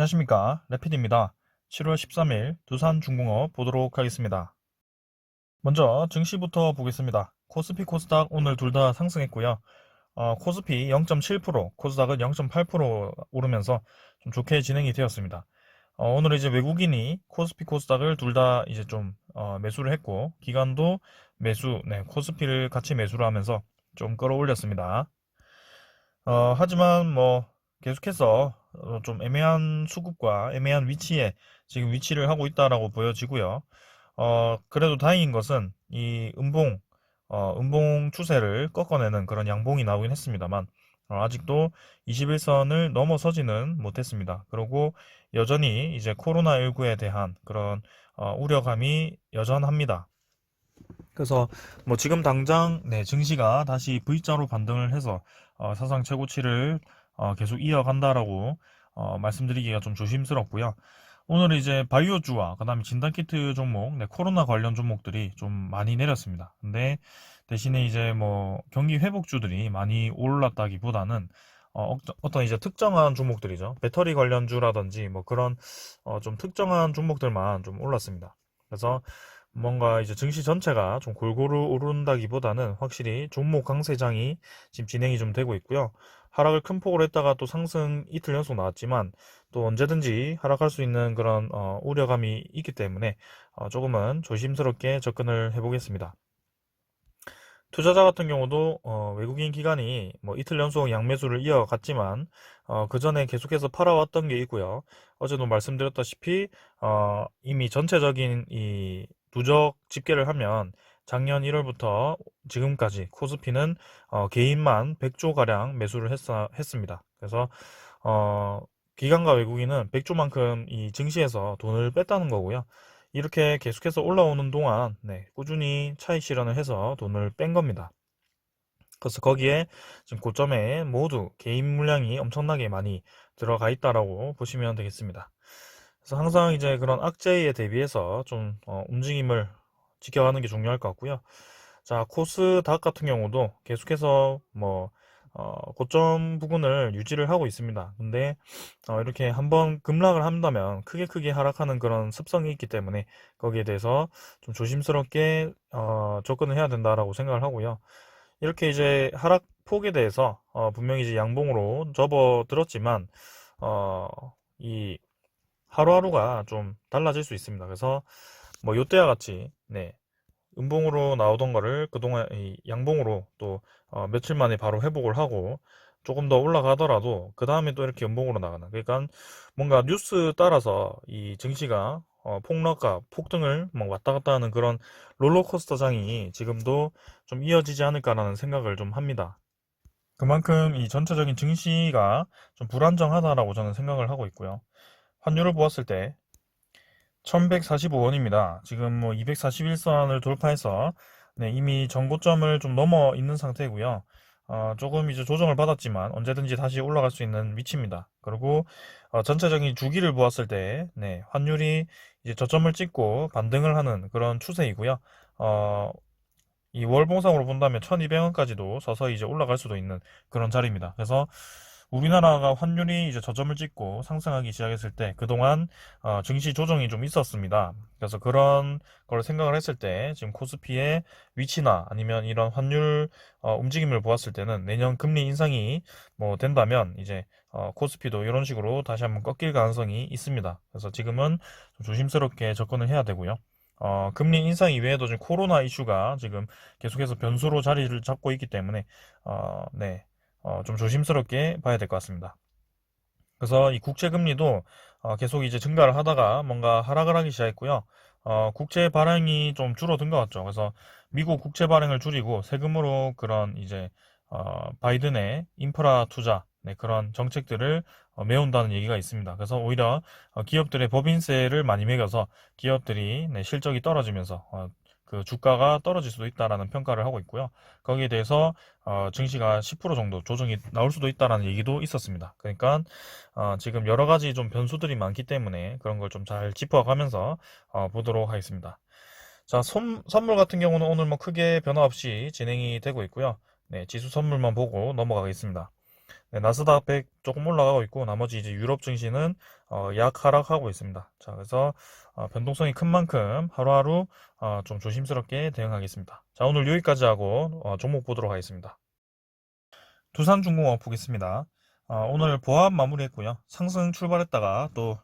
안녕하십니까, 레피드입니다. 7월 13일 두산중공업 보도록 하겠습니다. 먼저 증시부터 보겠습니다. 코스피 코스닥 오늘 둘 다 상승했고요. 코스피 0.7%, 코스닥은 0.8% 오르면서 좀 좋게 진행이 되었습니다. 오늘 이제 외국인이 코스피 코스닥을 둘 다 이제 좀 매수를 했고, 기관도 매수, 코스피를 같이 매수를 하면서 좀 끌어올렸습니다. 하지만 뭐 계속해서 좀 애매한 수급과 애매한 위치에 지금 위치를 하고 있다라고 보여지고요. 그래도 다행인 것은 이 음봉 추세를 꺾어내는 그런 양봉이 나오긴 했습니다만, 아직도 21선을 넘어서지는 못했습니다. 그리고 여전히 이제 코로나19에 대한 그런 우려감이 여전합니다. 그래서 뭐 지금 당장 증시가 다시 V자로 반등을 해서 사상 최고치를 계속 이어간다라고 말씀드리기가 좀 조심스럽고요. 오늘 이제 바이오주와 그다음에 진단키트 종목, 코로나 관련 종목들이 좀 많이 내렸습니다. 근데 대신에 이제 뭐 경기 회복주들이 많이 올랐다기보다는 어떤 이제 특정한 종목들이죠. 배터리 관련주라든지 뭐 그런 좀 특정한 종목들만 좀 올랐습니다. 그래서 뭔가 이제 증시 전체가 좀 골고루 오른다기보다는 확실히 종목 강세장이 지금 진행이 좀 되고 있고요. 하락을 큰 폭으로 했다가 또 상승 이틀 연속 나왔지만 또 언제든지 하락할 수 있는 그런 우려감이 있기 때문에 조금은 조심스럽게 접근을 해보겠습니다. 투자자 같은 경우도 외국인 기관이 뭐 이틀 연속 양매수를 이어갔지만 그 전에 계속해서 팔아왔던 게 있고요. 어제도 말씀드렸다시피 이미 전체적인 이 누적 집계를 하면 작년 1월부터 지금까지 코스피는 개인만 100조 가량 매수를 했습니다. 그래서 어, 기관과 외국인은 100조만큼 이 증시에서 돈을 뺐다는 거고요. 이렇게 계속해서 올라오는 동안 꾸준히 차익 실현을 해서 돈을 뺀 겁니다. 그래서 거기에 지금 고점에 모두 개인 물량이 엄청나게 많이 들어가 있다라고 보시면 되겠습니다. 그래서 항상 이제 그런 악재에 대비해서 좀 움직임을 지켜가는 게 중요할 것 같고요. 자, 코스닥 같은 경우도 계속해서 뭐 고점 부근을 유지를 하고 있습니다. 근데 이렇게 한번 급락을 한다면 크게 하락하는 그런 습성이 있기 때문에 거기에 대해서 좀 조심스럽게 접근을 해야 된다라고 생각을 하고요. 이렇게 이제 하락폭에 대해서 분명히 이제 양봉으로 접어들었지만 이 하루하루가 좀 달라질 수 있습니다. 그래서 뭐 요때와 같이 음봉으로 나오던 거를 그동안 이 양봉으로 또 며칠 만에 바로 회복을 하고 조금 더 올라가더라도 그 다음에 또 이렇게 음봉으로 나가는, 그러니까 뭔가 뉴스 따라서 이 증시가 폭락과 폭등을 막 왔다 갔다 하는 그런 롤러코스터장이 지금도 좀 이어지지 않을까라는 생각을 좀 합니다. 그만큼 이 전체적인 증시가 좀 불안정하다라고 저는 생각을 하고 있고요. 환율을 보았을 때 1145원입니다. 지금 뭐 241선을 돌파해서 이미 전고점을 좀 넘어 있는 상태고요. 조금 이제 조정을 받았지만 언제든지 다시 올라갈 수 있는 위치입니다. 그리고 전체적인 주기를 보았을 때 환율이 이제 저점을 찍고 반등을 하는 그런 추세이고요. 이 월봉상으로 본다면 1200원까지도 서서히 이제 올라갈 수도 있는 그런 자리입니다. 그래서 우리나라가 환율이 이제 저점을 찍고 상승하기 시작했을 때 그동안 증시 조정이 좀 있었습니다. 그래서 그런 걸 생각을 했을 때 지금 코스피의 위치나 아니면 이런 환율 움직임을 보았을 때는 내년 금리 인상이 뭐 된다면 이제 코스피도 이런 식으로 다시 한번 꺾일 가능성이 있습니다. 그래서 지금은 좀 조심스럽게 접근을 해야 되고요. 금리 인상 이외에도 지금 코로나 이슈가 지금 계속해서 변수로 자리를 잡고 있기 때문에 좀 조심스럽게 봐야 될 것 같습니다. 그래서 이 국채 금리도 계속 이제 증가를 하다가 뭔가 하락을 하기 시작했고요. 국채 발행이 좀 줄어든 것 같죠. 그래서 미국 국채 발행을 줄이고 세금으로 그런 이제 바이든의 인프라 투자 그런 정책들을 메운다는 얘기가 있습니다. 그래서 오히려 기업들의 법인세를 많이 매겨서 기업들이 실적이 떨어지면서 그 주가가 떨어질 수도 있다라는 평가를 하고 있고요. 거기에 대해서 증시가 10% 정도 조정이 나올 수도 있다라는 얘기도 있었습니다. 그러니까 지금 여러 가지 좀 변수들이 많기 때문에 그런 걸 좀 잘 짚어가면서 보도록 하겠습니다. 자, 선물 같은 경우는 오늘 뭐 크게 변화 없이 진행이 되고 있고요. 지수 선물만 보고 넘어가겠습니다. 네, 나스닥 100 조금 올라가고 있고 나머지 이제 유럽 증시는 약 하락하고 있습니다. 자, 그래서 변동성이 큰 만큼 하루하루 좀 조심스럽게 대응하겠습니다. 자, 오늘 여기까지 하고 종목 보도록 하겠습니다. 두산중공업 보겠습니다. 오늘 보합 마무리했고요. 상승 출발했다가 또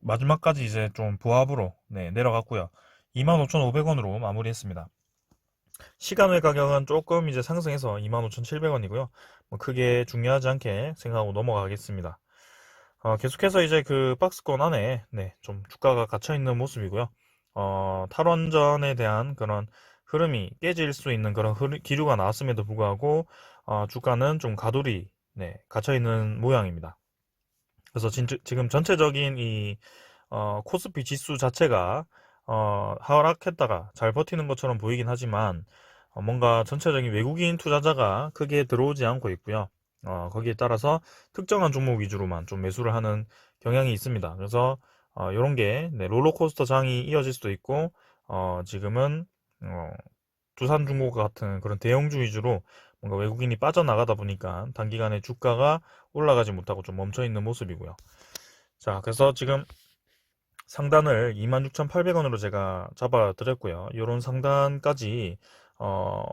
마지막까지 이제 좀 보합으로 내려갔고요. 25,500원으로 마무리했습니다. 시간외 가격은 조금 이제 상승해서 25,700원이고요. 뭐 크게 중요하지 않게 생각하고 넘어가겠습니다. 계속해서 이제 그 박스권 안에 좀 주가가 갇혀 있는 모습이고요. 탈원전에 대한 그런 흐름이 깨질 수 있는 그런 기류가 나왔음에도 불구하고 주가는 좀 가돌이 갇혀 있는 모양입니다. 그래서 지금 전체적인 이 코스피 지수 자체가 하락했다가 잘 버티는 것처럼 보이긴 하지만 뭔가 전체적인 외국인 투자자가 크게 들어오지 않고 있고요. 거기에 따라서 특정한 종목 위주로만 좀 매수를 하는 경향이 있습니다. 그래서 이런 게 롤러코스터 장이 이어질 수도 있고 지금은 두산중공 같은 그런 대형주 위주로 뭔가 외국인이 빠져나가다 보니까 단기간에 주가가 올라가지 못하고 좀 멈춰 있는 모습이고요. 자, 그래서 지금 상단을 26,800원으로 제가 잡아 드렸고요. 이런 상단까지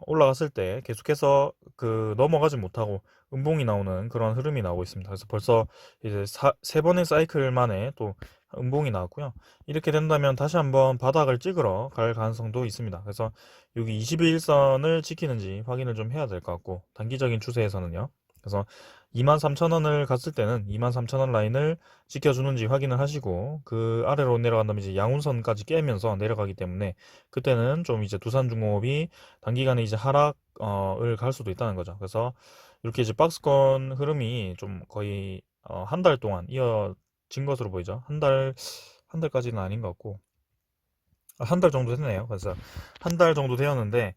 올라갔을 때 계속해서 그 넘어가지 못하고 음봉이 나오는 그런 흐름이 나오고 있습니다. 그래서 벌써 이제 세 번의 사이클 만에 또 음봉이 나왔고요. 이렇게 된다면 다시 한번 바닥을 찍으러 갈 가능성도 있습니다. 그래서 여기 21선을 지키는지 확인을 좀 해야 될 것 같고 단기적인 추세에서는요. 그래서 23,000원을 갔을 때는 23,000원 라인을 지켜주는지 확인을 하시고 그 아래로 내려간다면 이제 양운선까지 깨면서 내려가기 때문에 그때는 좀 이제 두산중공업이 단기간에 이제 하락을 갈 수도 있다는 거죠. 그래서 이렇게 이제 박스권 흐름이 좀 거의 한 달 동안 이어진 것으로 보이죠. 한 달까지는 아닌 것 같고 한 달 정도 됐네요. 그래서 한 달 정도 되었는데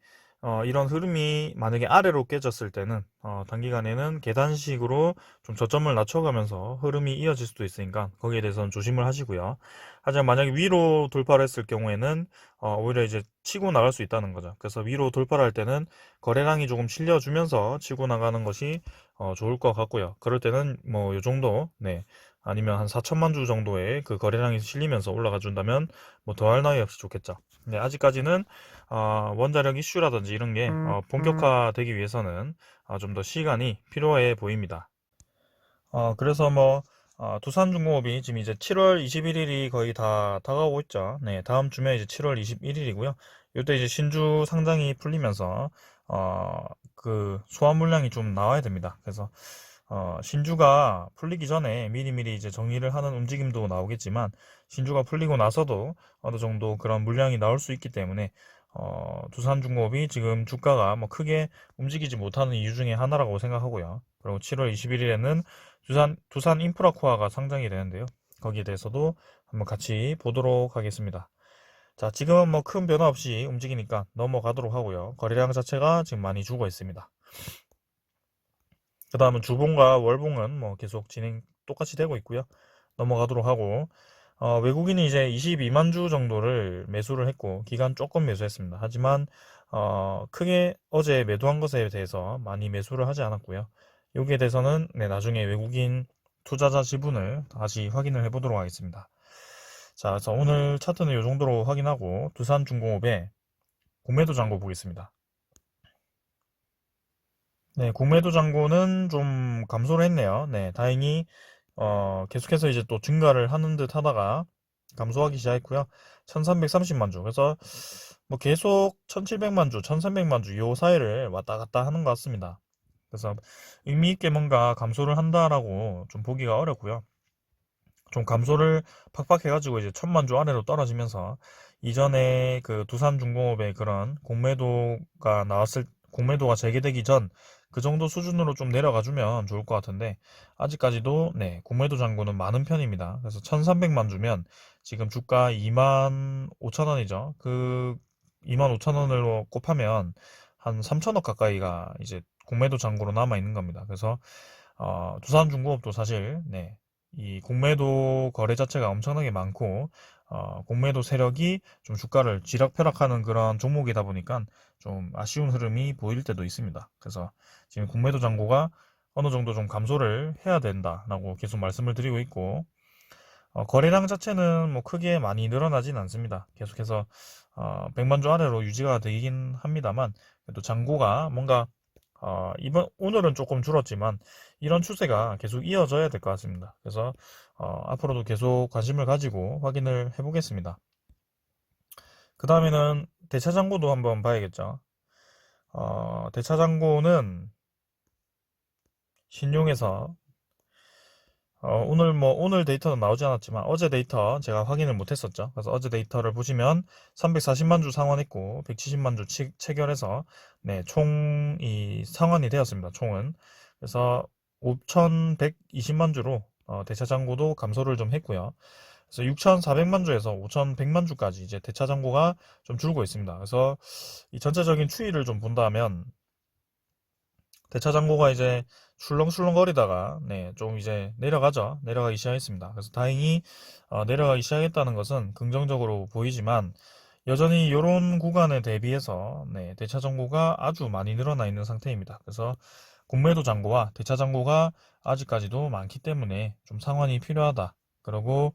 이런 흐름이 만약에 아래로 깨졌을 때는 단기간에는 계단식으로 좀 저점을 낮춰가면서 흐름이 이어질 수도 있으니까 거기에 대해서는 조심을 하시고요. 하지만 만약에 위로 돌파를 했을 경우에는 오히려 이제 치고 나갈 수 있다는 거죠. 그래서 위로 돌파를 할 때는 거래량이 조금 실려주면서 치고 나가는 것이 좋을 것 같고요. 그럴 때는 뭐 요 정도 아니면 한 4천만 주 정도의 그 거래량이 실리면서 올라가 준다면 뭐 더할 나위 없이 좋겠죠. 아직까지는 원자력 이슈라든지 이런 게 본격화되기 위해서는 좀 더 시간이 필요해 보입니다. 그래서 뭐 두산중공업이 지금 이제 7월 21일이 거의 다 다가오고 있죠. 네, 다음 주면 이제 7월 21일이고요. 이때 이제 신주 상장이 풀리면서 그 소화 물량이 좀 나와야 됩니다. 그래서 신주가 풀리기 전에 미리미리 이제 정리를 하는 움직임도 나오겠지만 신주가 풀리고 나서도 어느 정도 그런 물량이 나올 수 있기 때문에 두산중공업이 지금 주가가 뭐 크게 움직이지 못하는 이유 중에 하나라고 생각하고요. 그리고 7월 21일에는 두산 인프라코아가 상장이 되는데요. 거기에 대해서도 한번 같이 보도록 하겠습니다. 자, 지금은 뭐 큰 변화 없이 움직이니까 넘어가도록 하고요. 거래량 자체가 지금 많이 죽어 있습니다. 그 다음은 주봉과 월봉은 뭐 계속 진행 똑같이 되고 있고요. 넘어가도록 하고 외국인이 이제 22만 주 정도를 매수를 했고 기간 조금 매수했습니다. 하지만 크게 어제 매도한 것에 대해서 많이 매수를 하지 않았고요. 여기에 대해서는 나중에 외국인 투자자 지분을 다시 확인을 해보도록 하겠습니다. 자, 그래서 오늘 차트는 이 정도로 확인하고 두산중공업의 공매도 잔고 보겠습니다. 네, 공매도 잔고는 좀 감소를 했네요. 네, 다행히 계속해서 이제 또 증가를 하는 듯 하다가 감소하기 시작했고요. 1330만 주. 그래서 뭐 계속 1700만 주, 1300만 주 요 사이를 왔다 갔다 하는 것 같습니다. 그래서 의미 있게 뭔가 감소를 한다라고 좀 보기가 어렵고요. 좀 감소를 팍팍 해가지고 이제 1000만 주 아래로 떨어지면서 이전에 그 두산중공업의 그런 공매도가 재개되기 전 그 정도 수준으로 좀 내려가 주면 좋을 것 같은데 아직까지도 공매도 잔고는 많은 편입니다. 그래서 1300만 주면 지금 주가 2만 5천 원이죠. 그 2만 5천 원으로 곱하면 한 3천억 가까이가 이제 공매도 잔고로 남아 있는 겁니다. 그래서 두산중공업도 사실 이 공매도 거래 자체가 엄청나게 많고 공매도 세력이 좀 주가를 쥐락펴락하는 그런 종목이다 보니까 좀 아쉬운 흐름이 보일 때도 있습니다. 그래서 지금 공매도 잔고가 어느 정도 좀 감소를 해야 된다라고 계속 말씀을 드리고 있고, 거래량 자체는 뭐 크게 많이 늘어나진 않습니다. 계속해서 100만 주 아래로 유지가 되긴 합니다만, 그래도 잔고가 뭔가 오늘은 조금 줄었지만 이런 추세가 계속 이어져야 될 것 같습니다. 그래서 앞으로도 계속 관심을 가지고 확인을 해보겠습니다. 그 다음에는 대차장고도 한번 봐야겠죠. 대차장고는 신용에서 오늘 데이터는 나오지 않았지만 어제 데이터 제가 확인을 못했었죠. 그래서 어제 데이터를 보시면 340만 주 상환했고 170만 주 체결해서 네, 총이 상환이 되었습니다. 총은. 그래서 5,120만 주로 대차장고도 감소를 좀 했고요. 그래서 6,400만 주에서 5,100만 주까지 이제 대차장고가 좀 줄고 있습니다. 그래서 이 전체적인 추이를 좀 본다면 대차장고가 이제 출렁출렁거리다가 네, 좀 이제 내려가죠. 내려가기 시작했습니다. 그래서 다행히 내려가기 시작했다는 것은 긍정적으로 보이지만 여전히 이런 구간에 대비해서 네, 대차장고가 아주 많이 늘어나 있는 상태입니다. 그래서 공매도 잔고와 대차장고가 아직까지도 많기 때문에 좀 상환이 필요하다. 그리고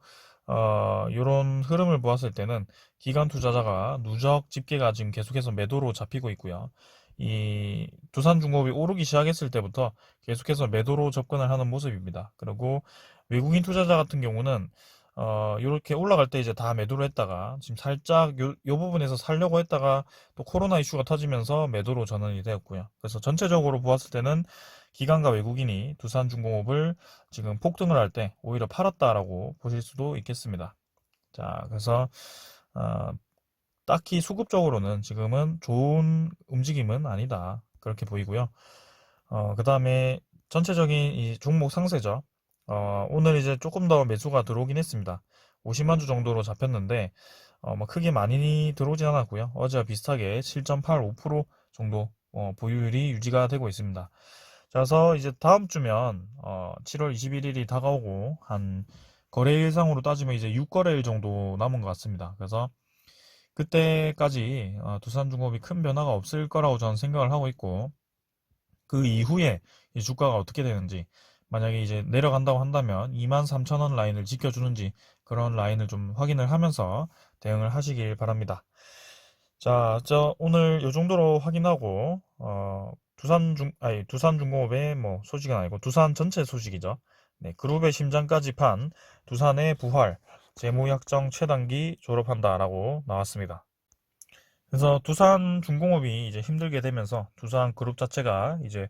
이런 흐름을 보았을 때는 기관 투자자가 누적 집계가 지금 계속해서 매도로 잡히고 있고요. 이 두산중공업이 오르기 시작했을 때부터 계속해서 매도로 접근을 하는 모습입니다. 그리고 외국인 투자자 같은 경우는 이렇게 올라갈 때 이제 다 매도를 했다가 지금 살짝 요 부분에서 살려고 했다가 또 코로나 이슈가 터지면서 매도로 전환이 되었고요. 그래서 전체적으로 보았을 때는 기관과 외국인이 두산중공업을 지금 폭등을 할 때 오히려 팔았다라고 보실 수도 있겠습니다. 자, 그래서 어, 딱히 수급적으로는 지금은 좋은 움직임은 아니다. 그렇게 보이고요. 그 다음에 전체적인 이 종목 상세죠. 오늘 이제 조금 더 매수가 들어오긴 했습니다. 50만 주 정도로 잡혔는데, 뭐 크게 많이 들어오진 않았고요. 어제와 비슷하게 7.85% 정도 보유율이 유지가 되고 있습니다. 그래서 이제 다음 주면 7월 21일이 다가오고 한 거래일상으로 따지면 이제 6거래일 정도 남은 것 같습니다. 그래서 그때까지 두산중공업이 큰 변화가 없을 거라고 저는 생각을 하고 있고 그 이후에 이 주가가 어떻게 되는지 만약에 이제 내려간다고 한다면 23,000원 라인을 지켜주는지 그런 라인을 좀 확인을 하면서 대응을 하시길 바랍니다. 자, 오늘 요 정도로 확인하고 두산중공업의 뭐 소식은 아니고 두산 전체 소식이죠. 네, 그룹의 심장까지 판 두산의 부활 재무약정 최단기 졸업한다라고 나왔습니다. 그래서 두산중공업이 이제 힘들게 되면서 두산그룹 자체가 이제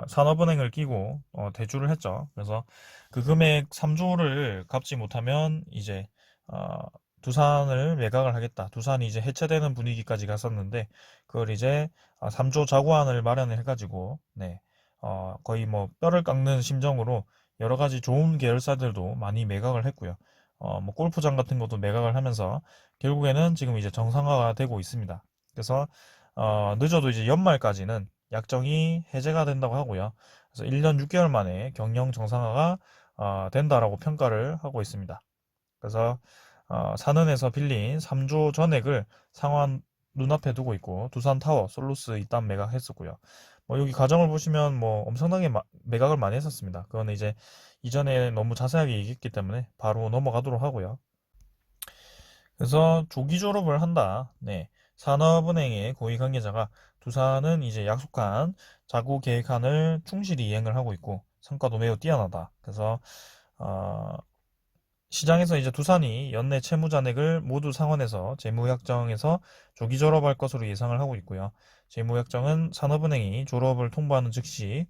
산업은행을 끼고 대주를 했죠. 그래서 그 금액 3조를 갚지 못하면 이제 어, 두산을 매각을 하겠다. 두산이 이제 해체되는 분위기까지 갔었는데 그걸 이제 3조 자구안을 마련을 해가지고 네, 거의 뭐 뼈를 깎는 심정으로 여러 가지 좋은 계열사들도 많이 매각을 했고요. 뭐 골프장 같은 것도 매각을 하면서 결국에는 지금 이제 정상화가 되고 있습니다. 그래서 늦어도 이제 연말까지는 약정이 해제가 된다고 하고요. 그래서 1년 6개월 만에 경영 정상화가 된다라고 평가를 하고 있습니다. 그래서 산은에서 빌린 3조 전액을 상환 눈앞에 두고 있고 두산타워, 솔루스 이딴 매각했었고요. 뭐 여기 과정을 보시면 뭐 엄청나게 매각을 많이 했었습니다. 그거는 이제 이전에 너무 자세하게 얘기했기 때문에 바로 넘어가도록 하고요. 그래서 조기 졸업을 한다. 네. 산업은행의 고위 관계자가 두산은 이제 약속한 자구 계획안을 충실히 이행을 하고 있고 성과도 매우 뛰어나다. 그래서 어, 시장에서 이제 두산이 연내 채무 잔액을 모두 상환해서 재무약정에서 조기 졸업할 것으로 예상을 하고 있고요. 재무약정은 산업은행이 졸업을 통보하는 즉시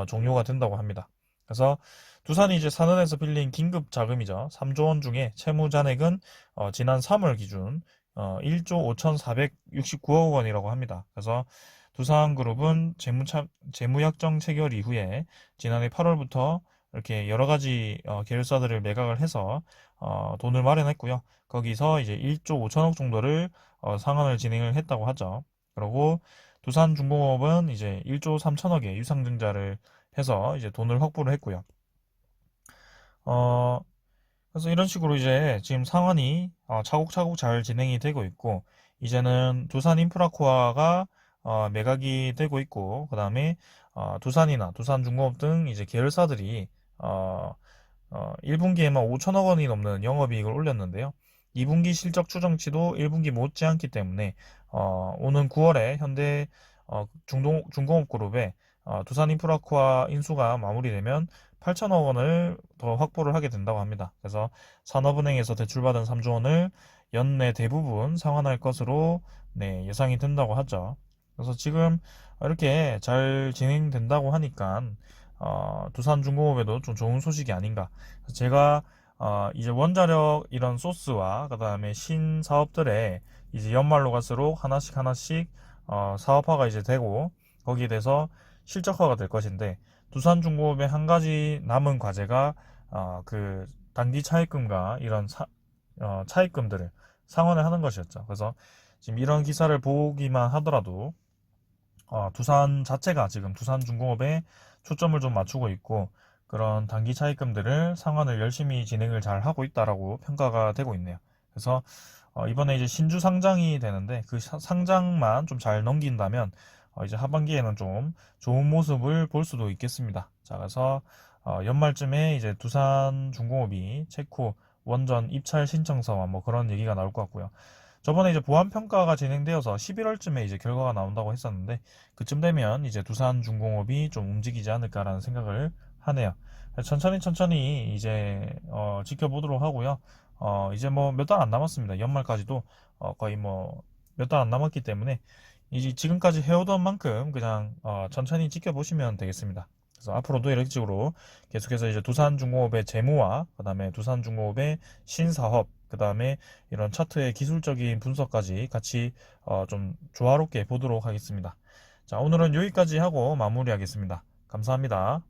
종료가 된다고 합니다. 그래서 두산이 이제 산은에서 빌린 긴급 자금이죠. 3조 원 중에 채무 잔액은 지난 3월 기준 1조 5,469억 원이라고 합니다. 그래서 두산그룹은 재무약정 체결 이후에 지난해 8월부터 이렇게 여러 가지 계열사들을 매각을 해서 돈을 마련했고요. 거기서 이제 1조 5천억 정도를 상환을 진행을 했다고 하죠. 그리고 두산중공업은 이제 1조 3천억의 유상증자를 해서 이제 돈을 확보를 했고요. 어, 그래서 이런 식으로 이제 지금 상환이 차곡차곡 잘 진행이 되고 있고, 이제는 두산인프라코아가 매각이 되고 있고, 그 다음에 두산이나 두산중공업 등 이제 계열사들이 어, 1분기에만 5천억 원이 넘는 영업이익을 올렸는데요. 2분기 실적 추정치도 1분기 못지않기 때문에 오는 9월에 현대 중공업그룹의 두산인프라코아 인수가 마무리되면 8천억 원을 더 확보를 하게 된다고 합니다. 그래서 산업은행에서 대출받은 3조 원을 연내 대부분 상환할 것으로 네, 예상이 된다고 하죠. 그래서 지금 이렇게 잘 진행된다고 하니까 두산중공업에도 좀 좋은 소식이 아닌가. 제가 이제 원자력 이런 소스와 그 다음에 신사업들에 이제 연말로 갈수록 하나씩 하나씩 사업화가 이제 되고 거기에 대해서 실적화가 될 것인데, 두산중공업의 한 가지 남은 과제가 그 단기 차입금과 이런 차입금들을 상환을 하는 것이었죠. 그래서 지금 이런 기사를 보기만 하더라도 두산 자체가 지금 두산중공업에 초점을 좀 맞추고 있고, 그런 단기 차입금들을 상환을 열심히 진행을 잘 하고 있다라고 평가가 되고 있네요. 그래서 이번에 이제 신주 상장이 되는데 그 상장만 좀 잘 넘긴다면 이제 하반기에는 좀 좋은 모습을 볼 수도 있겠습니다. 자, 그래서 연말쯤에 이제 두산중공업이 체코 원전 입찰 신청서와 뭐 그런 얘기가 나올 것 같고요. 저번에 이제 보안 평가가 진행되어서 11월쯤에 이제 결과가 나온다고 했었는데, 그쯤 되면 이제 두산중공업이 좀 움직이지 않을까라는 생각을 하네요. 천천히 천천히 이제 지켜보도록 하고요. 이제 뭐 몇 달 안 남았습니다. 연말까지도 거의 뭐 몇 달 안 남았기 때문에 이제 지금까지 해오던 만큼 그냥 천천히 지켜보시면 되겠습니다. 그래서 앞으로도 이런 식으로 계속해서 이제 두산중공업의 재무와 그다음에 두산중공업의 신사업, 그다음에 이런 차트의 기술적인 분석까지 같이 좀 조화롭게 보도록 하겠습니다. 자, 오늘은 여기까지 하고 마무리하겠습니다. 감사합니다.